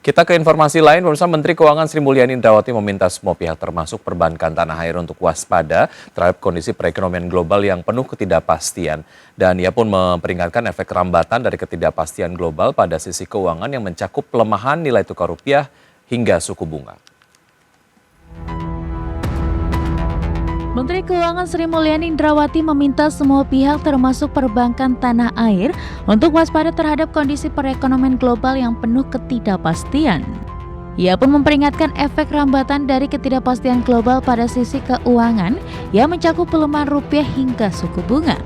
Kita ke informasi lain, pemirsa. Menteri Keuangan Sri Mulyani Indrawati meminta semua pihak termasuk perbankan tanah air untuk waspada terhadap kondisi perekonomian global yang penuh ketidakpastian. Dan ia pun memperingatkan efek rambatan dari ketidakpastian global pada sisi keuangan yang mencakup pelemahan nilai tukar rupiah hingga suku bunga. Menteri Keuangan Sri Mulyani Indrawati meminta semua pihak termasuk perbankan tanah air untuk waspada terhadap kondisi perekonomian global yang penuh ketidakpastian. Ia pun memperingatkan efek rambatan dari ketidakpastian global pada sisi keuangan yang mencakup pelemahan rupiah hingga suku bunga.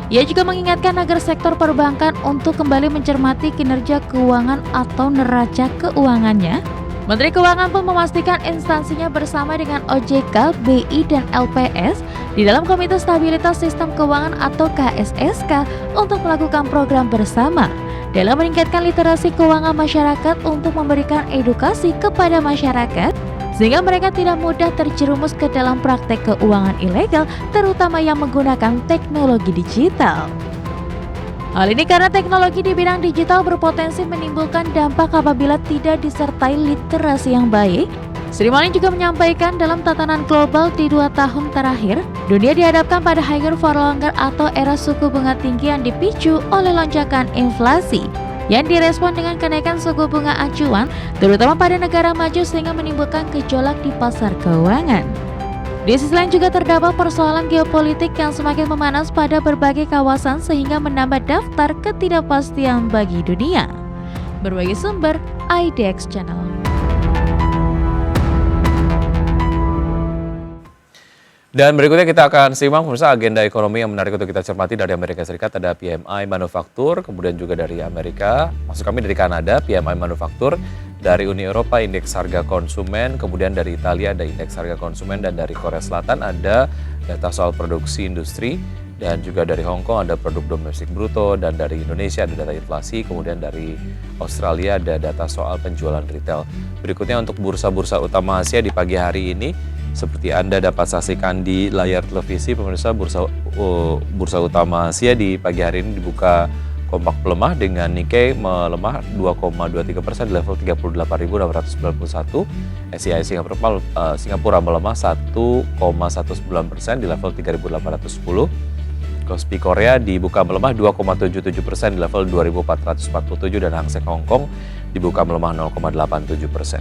Ia juga mengingatkan agar sektor perbankan untuk kembali mencermati kinerja keuangan atau neraca keuangannya. Menteri Keuangan pun memastikan instansinya bersama dengan OJK, BI, dan LPS di dalam Komite Stabilitas Sistem Keuangan atau KSSK untuk melakukan program bersama dalam meningkatkan literasi keuangan masyarakat untuk memberikan edukasi kepada masyarakat sehingga mereka tidak mudah terjerumus ke dalam praktek keuangan ilegal, terutama yang menggunakan teknologi digital. Hal ini karena teknologi di bidang digital berpotensi menimbulkan dampak apabila tidak disertai literasi yang baik. Sri Mulyani juga menyampaikan dalam tatanan global di 2 tahun terakhir, dunia dihadapkan pada higher for longer atau era suku bunga tinggi yang dipicu oleh lonjakan inflasi yang direspon dengan kenaikan suku bunga acuan, terutama pada negara maju sehingga menimbulkan gejolak di pasar keuangan. Di sisi lain juga terdapat persoalan geopolitik yang semakin memanas pada berbagai kawasan sehingga menambah daftar ketidakpastian bagi dunia. Berbagai sumber, IDX Channel. Dan berikutnya kita akan simak pemirsa agenda ekonomi yang menarik untuk kita cermati dari Amerika Serikat. Ada PMI manufaktur, kemudian juga dari Amerika, maksud kami dari Kanada, PMI manufaktur, dari Uni Eropa indeks harga konsumen, kemudian dari Italia ada indeks harga konsumen, dan dari Korea Selatan ada data soal produksi industri, dan juga dari Hong Kong ada produk domestik bruto, dan dari Indonesia ada data inflasi, kemudian dari Australia ada data soal penjualan retail. Berikutnya untuk bursa-bursa utama Asia di pagi hari ini, seperti Anda dapat saksikan di layar televisi, pemirsa, bursa utama Asia di pagi hari ini dibuka kompak pelemah dengan Nikkei melemah 2,23% di level 38.691, SCI Singapura melemah 1,19% di level 3.810, Kospi Korea dibuka melemah 2,77% di level 2.447 dan Hang Seng Hong Kong dibuka melemah 0,87%.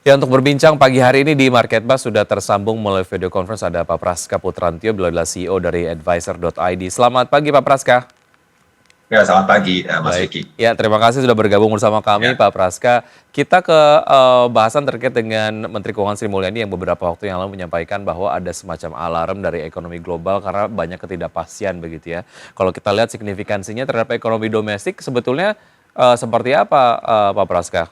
Ya, untuk berbincang pagi hari ini di Marketbuzz sudah tersambung melalui video conference ada Pak Praska Putrantio, beliau adalah CEO dari Advisor.id. Selamat pagi Pak Praska. Ya, selamat pagi Mas Vicky. Ya, terima kasih sudah bergabung bersama kami Pak Praska. Kita ke bahasan terkait dengan Menteri Keuangan Sri Mulyani yang beberapa waktu yang lalu menyampaikan bahwa ada semacam alarm dari ekonomi global karena banyak ketidakpastian begitu ya. Kalau kita lihat signifikansinya terhadap ekonomi domestik sebetulnya seperti apa Pak Praska?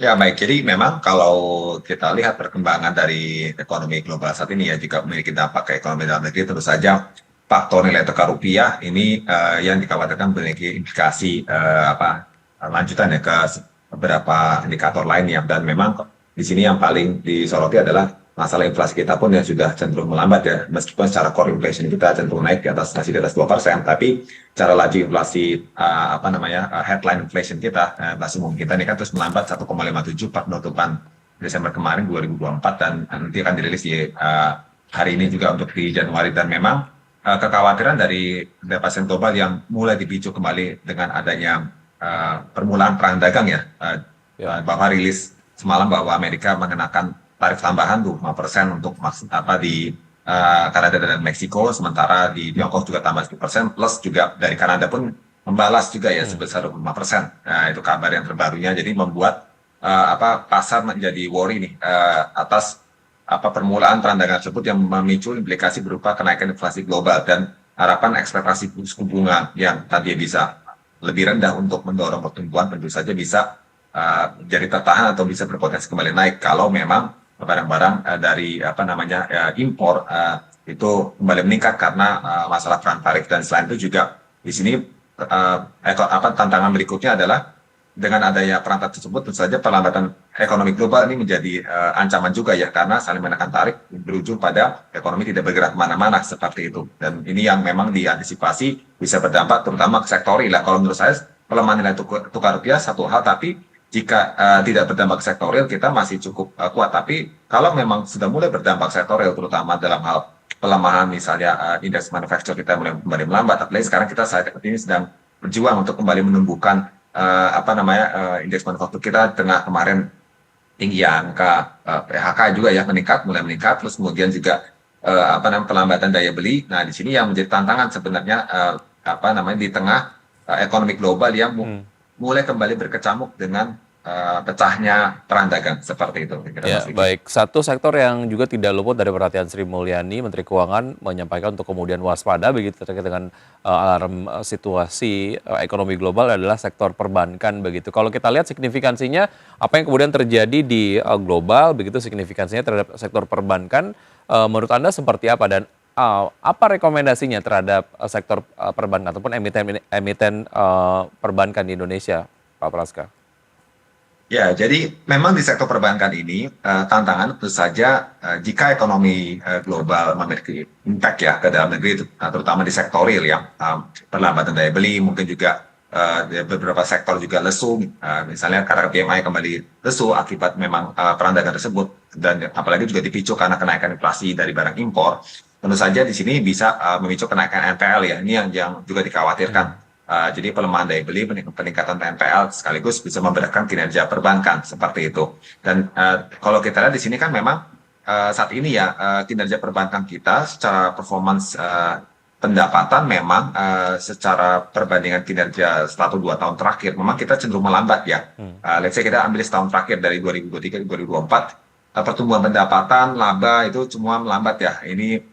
Ya baik, jadi memang kalau kita lihat perkembangan dari ekonomi global saat ini ya juga memiliki dampak ke ekonomi dalam negeri, tentu saja faktor nilai tukar rupiah ini yang dikhawatirkan memiliki implikasi lanjutan ya ke beberapa indikator lainnya, dan memang di sini yang paling disoroti adalah masalah inflasi kita pun yang sudah cenderung melambat ya, meskipun secara core inflation kita cenderung naik masih di atas 2%, tapi cara laju inflasi headline inflation kita, inflasi umum kita ini kan terus melambat 1,57 penutupan Desember kemarin 2024 dan nanti akan dirilis di hari ini juga untuk di Januari, dan memang kekhawatiran dari pasien global yang mulai dipicu kembali dengan adanya permulaan perang dagang ya, bahwa rilis semalam bahwa Amerika mengenakan tarif tambahan tuh 5% untuk di Kanada dan Meksiko, sementara di Tiongkok juga tambah 10%, plus juga dari Kanada pun membalas juga ya sebesar 25%. Nah, itu kabar yang terbarunya, jadi membuat pasar menjadi worry nih atas permulaan perang dagang tersebut yang memicu implikasi berupa kenaikan inflasi global dan harapan ekspektasi suku bunga yang tadi bisa lebih rendah untuk mendorong pertumbuhan tentu saja bisa jadi tertahan atau bisa berpotensi kembali naik kalau memang barang-barang dari impor itu kembali meningkat karena masalah perang tarif. Dan selain itu juga di sini tantangan berikutnya adalah dengan adanya perang tersebut tentu saja perlambatan ekonomi global ini menjadi ancaman juga ya, karena saling menekan tarif berujung pada ekonomi tidak bergerak kemana-mana seperti itu. Dan ini yang memang diantisipasi bisa berdampak terutama ke sektor real. Kalau menurut saya pelemahan nilai tukar rupiah satu hal, tapi jika tidak berdampak sektorial kita masih cukup kuat. Tapi kalau memang sudah mulai berdampak sektorial, terutama dalam hal pelemahan misalnya indeks manufaktur kita mulai kembali melambat, apalagi sekarang kita saat ini sedang berjuang untuk kembali menumbuhkan indeks manufaktur kita tengah kemarin tinggi angka PHK juga ya mulai meningkat, terus kemudian juga pelambatan daya beli. Nah, di sini yang menjadi tantangan sebenarnya di tengah ekonomi global yang mulai kembali berkecamuk dengan pecahnya perang dagang seperti itu. Ya, baik. Satu sektor yang juga tidak luput dari perhatian Sri Mulyani, Menteri Keuangan, menyampaikan untuk kemudian waspada begitu terkait dengan alarm situasi ekonomi global adalah sektor perbankan begitu. Kalau kita lihat signifikansinya, apa yang kemudian terjadi di global begitu signifikansinya terhadap sektor perbankan, menurut Anda seperti apa dan apa rekomendasinya terhadap sektor perbankan ataupun emiten perbankan di Indonesia, Pak Praska? Ya, jadi memang di sektor perbankan ini tantangan tentu saja jika ekonomi global memiliki impact ya ke dalam negeri, terutama di sektor real yang perlambatan daya beli, mungkin juga beberapa sektor juga lesu, misalnya karena PMI kembali lesu akibat memang perang dagang tersebut, dan apalagi juga dipicu karena kenaikan inflasi dari barang impor. Tentu saja di sini bisa memicu kenaikan NPL ya, ini yang juga dikhawatirkan. Jadi pelemahan daya beli, peningkatan NPL sekaligus bisa memberatkan kinerja perbankan seperti itu. Dan kalau kita lihat di sini kan memang saat ini ya kinerja perbankan kita secara performance pendapatan memang secara perbandingan kinerja 1-2 tahun terakhir memang kita cenderung melambat ya. Let's say kita ambil setahun terakhir dari 2023 ke 2024, pertumbuhan pendapatan, laba itu semua melambat ya. Ini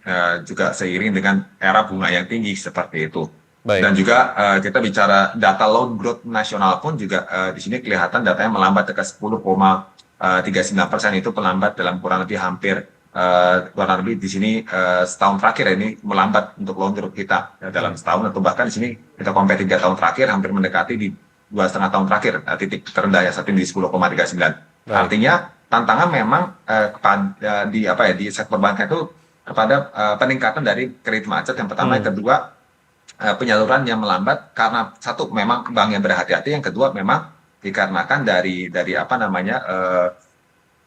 juga seiring dengan era bunga yang tinggi seperti itu. Baik. Dan juga kita bicara data loan growth nasional pun juga di sini kelihatan datanya melambat ke 10,39%, itu pelambat dalam kurang lebih hampir kurang lebih di sini setahun terakhir ini melambat untuk loan growth kita dalam setahun, atau bahkan di sini kita compare 3 tahun terakhir hampir mendekati di 2,5 tahun terakhir titik terendah ya saat ini di 10,39. Artinya tantangan memang di sektor perbankan itu kepada peningkatan dari kredit macet yang pertama, yang kedua penyaluran yang melambat karena satu memang bank yang berhati-hati, yang kedua memang dikarenakan dari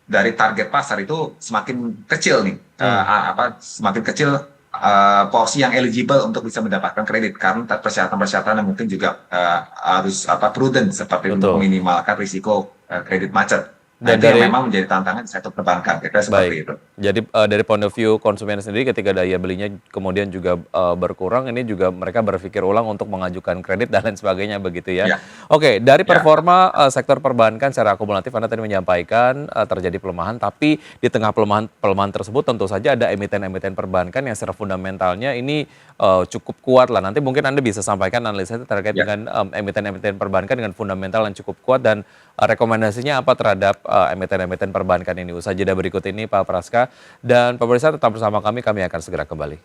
dari target pasar itu semakin kecil nih, semakin kecil porsi yang eligible untuk bisa mendapatkan kredit karena persyaratan-persyaratan yang mungkin juga harus prudent seperti untuk meminimalkan risiko kredit macet. Dan itu yang memang menjadi tantangan di sektor perbankan, kira-kira seperti itu. Jadi dari point of view konsumen sendiri ketika daya belinya kemudian juga berkurang, ini juga mereka berpikir ulang untuk mengajukan kredit dan lain sebagainya begitu ya. Oke, dari performa sektor perbankan secara akumulatif Anda tadi menyampaikan terjadi pelemahan, tapi di tengah pelemahan tersebut tentu saja ada emiten-emiten perbankan yang secara fundamentalnya ini cukup kuat lah. Nanti mungkin Anda bisa sampaikan analisa terkait dengan emiten-emiten perbankan dengan fundamental yang cukup kuat dan rekomendasinya apa terhadap emiten-emiten perbankan ini. Usaha jeda berikut ini Pak Praska, dan pemirsa tetap bersama kami akan segera kembali.